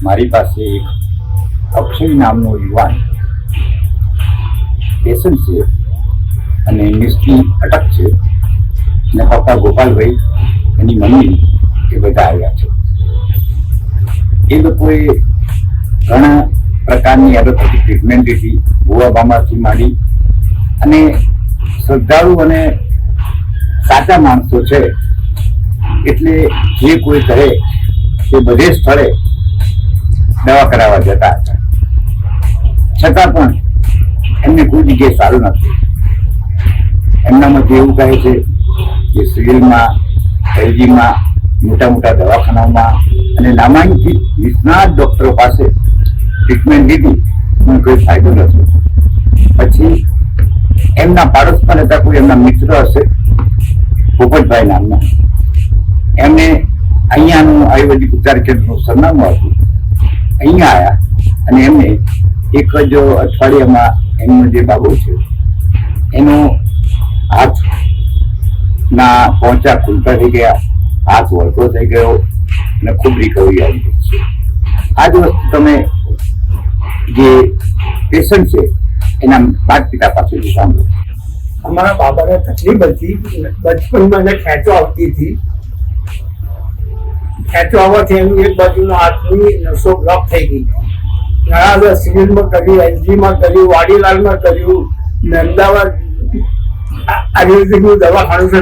મારી પાસે એક અક્ષય નામનો યુવાન પેશન્ટ છે અને નિષ્ઠી અટક છે અને પપ્પા ગોપાલભાઈ એની મમ્મી એ બધા આવ્યા છે. એ લોકોએ ઘણા પ્રકારની એલોપેથી ટ્રીટમેન્ટ લીધી, ભૂવાબામાંથી માંડી, અને શ્રદ્ધાળુ અને સાચા માણસો છે એટલે જે કોઈ કહે તે બધે સ્થળે દવા કરાવવા જતા હતા. છતાં પણ એમને કોઈ જગ્યાએ સારું નથી. એમનામાંથી એવું કહે છે કે સિવિલમાં, એલજીમાં, મોટા મોટા દવાખાનાઓમાં અને નામાંકિત નિષ્ણાત ડોક્ટરો પાસે ટ્રીટમેન્ટ લીધી પણ કોઈ ફાયદો નથી. પછી એમના પાડોશમાં રહેતા કોઈ એમના મિત્ર હશે, પોપટભાઈ નામના, એમને અહીંયાનું આયુર્વેદિક ઉપચાર કેન્દ્રનું સરનામું આપ્યું. અહીંયા આવ્યા અને એમને એક જ અઠવાડિયામાં એમનો જે બાબુ છે એનો હાથના પહોંચા ખુલતા થઈ ગયા, હાથ વળતો થઈ ગયો અને ખૂબ રિકવરી આવી ગઈ છે. આ જ વસ્તુ તમે જે પેશન્ટ છે એના માતા પિતા પાસેથી સાંભળો. અમારા બાબાને તકલીફ હતી, બચપનમાં એને ખેંચો આવતી હતી. ખેંચો આવવાથી એનું એક બાજુનો હાથની નસો બ્લોક થઈ ગઈ. ઘણા બધા સિવિલમાં કર્યું, એલજીમાં કર્યું, વાડીલાલમાં કર્યું, અમદાવાદ આયુર્વેદિકનું દવાખાનું છે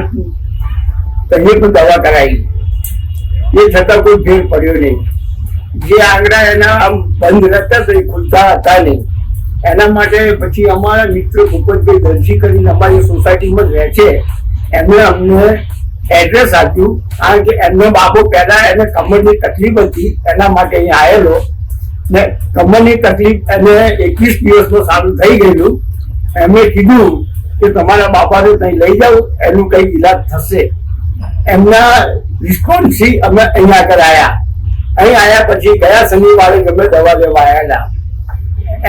ત્યાં પણ દવા કરાવી. એ છતાં કોઈ ફેર પડ્યો નહીં. જે આંગળા એના આમ બંધ રહેતા હતા એ ખુલતા હતા નહીં. એના માટે પછી અમારા મિત્ર ભૂપતભાઈ દરજી કરીને અમારી સોસાયટીમાં જ રહે છે, એમણે અમને એડ્રેસ આપ્યું. કારણ કે એમનો બાબો પહેલા એને કમરની તકલીફ હતી, એના માટે અહીંયા આવેલો ને કમરની તકલીફ એને 21 દિવસમાં સારું થઈ ગયેલું. એમણે કીધું કે તમારા બાપાને ત્યાં લઈ જાઓ, એનું કઈ ઈલાજ થશે. એમના રિસ્પોન્સથી અમે અહીંયા કરાયા. અહીં આવ્યા પછી ગયા શનિવારે અમે દવા લેવા આવેલા.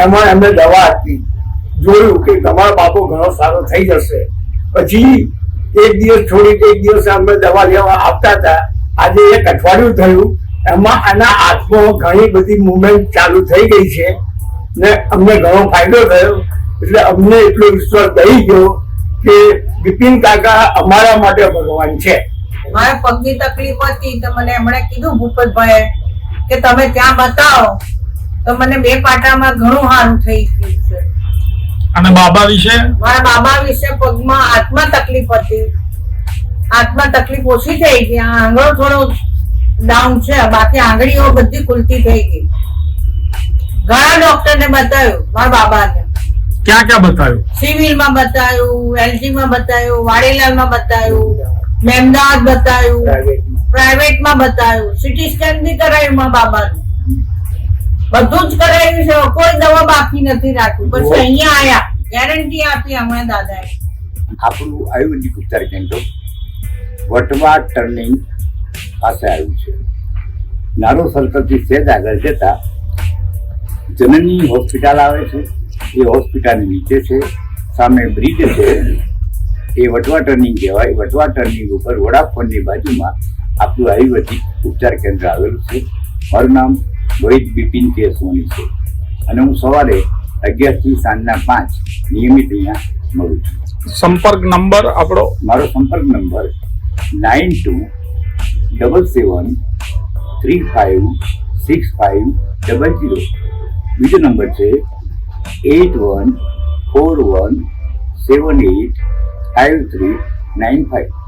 એમાં એમને દવા આપી, જોયું કે તમારો બાપો ઘણો સારો થઈ જશે. પછી એક દિવસ છોડી એક દિવસ અમે દવા લેવા આવતા હતા. આજે એક અઠવાડિયું થયું, એમાં આના હાથમાં ઘણી બધી મુવમેન્ટ ચાલુ થઈ ગઈ છે ને અમને ઘણો ફાયદો થયો. એટલે અમને એટલો વિશ્વાસ થઈ ગયો કે બિપિન કાકા અમારા માટે ભગવાન છે. મારે પગની તકલીફ હતી તો મને એમણે કીધું ભૂપતભાઈ કે તમે ત્યાં બતાવો, તો મને 2 પાટામાં ઘણું સારું થઈ ગયું છે. અને બાબા વિશે? મારા બાબા વિશે પગમાં હાથમાં તકલીફ હતી, હાથમાં તકલીફ ઓછી થઈ ગઈ. આંગળો થોડો ડાઉન છે, બાકી આંગળીઓ બધી ખુલતી થઈ ગઈ. ઘણા ડોક્ટરને બતાવ્યું મારા બાબાને. ક્યાં ક્યાં બતાવ્યું? સિવિલમાં બતાવ્યું, એલજીમાં બતાવ્યું, વાડીલાલમાં બતાવ્યું, અમદાવાદ બતાવ્યું, પ્રાઇવેટમાં બતાવ્યું, સિટી સ્કેન બી કરાવ્યું મારા બાબાનું. બધું જ કરાવ્યું છે, કોઈ દવા બાકી નથી રાખ્યું. પછી અહીંયા આયા, ગેરંટી આપી હમણાં દાદાએ. આપણું આયુર્વેદિક ઉપચાર કેન્દ્ર વટવા ટર્નિંગ પાસે આવ્યું છે. નારો સર્કલથી સહેજ આગળ જતા જનની હોસ્પિટલ આવે છે. એ હોસ્પિટલની નીચે છે, સામે બ્રિજ છે, એ વટવા ટર્નિંગ કહેવાય. વટવા ટર્નિંગ ઉપર વોડાફોનની બાજુમાં આપણું આયુર્વેદિક ઉપચાર કેન્દ્ર આવેલું છે. મારું નામ વૈદ બિપિન કે સોની છે અને હું સવારે 11 થી સાંજના 5 નિયમિત અહીંયા મળું છું. સંપર્ક નંબર આપણો? મારો સંપર્ક નંબર 9277356500. બીજો નંબર છે 8141785395.